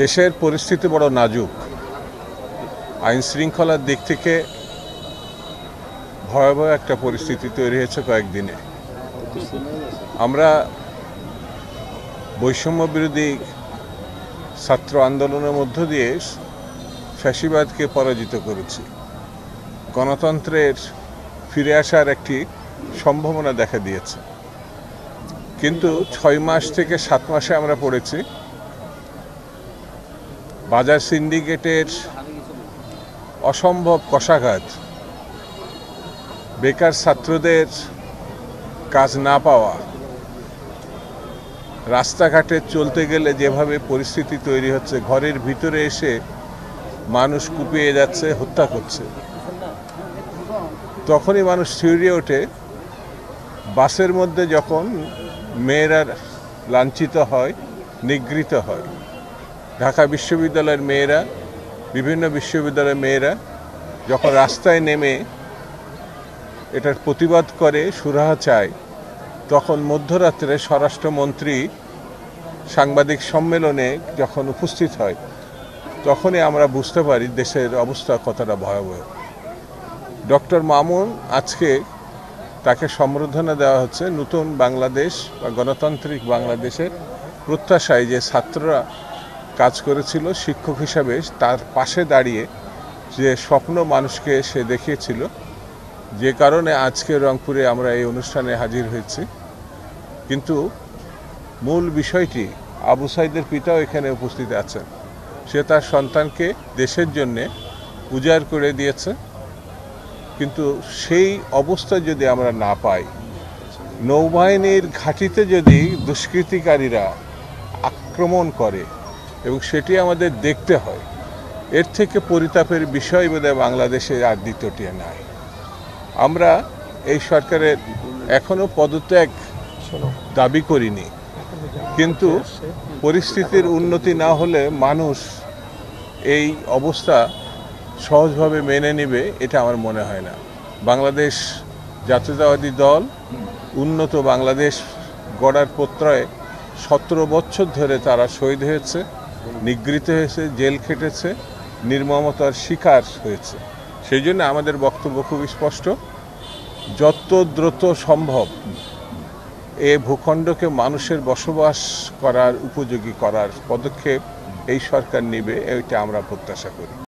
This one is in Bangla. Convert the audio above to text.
দেশের পরিস্থিতি বড় নাজুক। আইন শৃঙ্খলার দিক থেকে ভয়াবহ একটা পরিস্থিতি তৈরি হয়েছে কয়েকদিনে। আমরা বৈষম্য বিরোধী ছাত্র আন্দোলনের মধ্য দিয়ে ফ্যাসিবাদকে পরাজিত করেছি। গণতন্ত্রের ফিরে আসার একটি সম্ভাবনা দেখা দিয়েছে, কিন্তু 6 মাস থেকে 7 মাসে আমরা পড়েছি বাজার সিন্ডিকেটের অসম্ভব কষাঘাত, বেকার ছাত্রদের কাজ না পাওয়া, রাস্তাঘাটে চলতে গেলে যেভাবে পরিস্থিতি তৈরি হচ্ছে, ঘরের ভিতরে এসে মানুষ কুপিয়ে যাচ্ছে, হত্যা করছে। তখনই মানুষ শিউরে ওঠে। বাসের মধ্যে যখন মেয়েরা লাঞ্ছিত হয়, নিগৃহীত হয়, ঢাকা বিশ্ববিদ্যালয়ের মেয়েরা, বিভিন্ন বিশ্ববিদ্যালয়ের মেয়েরা যখন রাস্তায় নেমে এটার প্রতিবাদ করে, সুরাহা চায়, তখন মধ্যরাত্রে স্বরাষ্ট্রমন্ত্রী সাংবাদিক সম্মেলনে যখন উপস্থিত হয়, তখনই আমরা বুঝতে পারি দেশের অবস্থা কতটা ভয়াবহ। ডক্টর মামুন, আজকে তাকে সম্বর্ধনা দেওয়া হচ্ছে নতুন বাংলাদেশ বা গণতান্ত্রিক বাংলাদেশের প্রত্যাশায় যে ছাত্ররা কাজ করেছিল শিক্ষক হিসাবে, তার পাশে দাঁড়িয়ে যে স্বপ্ন মানুষকে সে দেখিয়েছিল, যে কারণে আজকে রংপুরে আমরা এই অনুষ্ঠানে হাজির হয়েছি। কিন্তু মূল বিষয়টি, আবু সাইদের পিতাও এখানে উপস্থিত আছেন। সে তার সন্তানকে দেশের জন্যে উজাড় করে দিয়েছে, কিন্তু সেই অবস্থা যদি আমরা না পাই, নৌবাহিনীর ঘাঁটিতে যদি দুষ্কৃতিকারীরা আক্রমণ করে এবং সেটি আমাদের দেখতে হয়, এর থেকে পরিতাপের বিষয় বোধহয় বাংলাদেশে আর দ্বিতীয়টি নাই। আমরা এই সরকারের এখনো পদত্যাগ দাবি করিনি, কিন্তু পরিস্থিতির উন্নতি না হলে মানুষ এই অবস্থা সহজভাবে মেনে নেবে এটা আমার মনে হয় না। বাংলাদেশ জাতীয়তাবাদী দল উন্নত বাংলাদেশ গড়ার প্রত্যয়ে 17 বছর ধরে তারা শহীদ হয়েছে, নিগৃহীত হয়েছে, জেল খেটেছে, নির্মমতার শিকার হয়েছে। সেই জন্য আমাদের বক্তব্য খুব স্পষ্ট, যত দ্রুত সম্ভব এ ভূখণ্ডকে মানুষের বসবাস করার উপযোগী করার পদক্ষেপ এই সরকার নেবে, এটা আমরা প্রত্যাশা করি।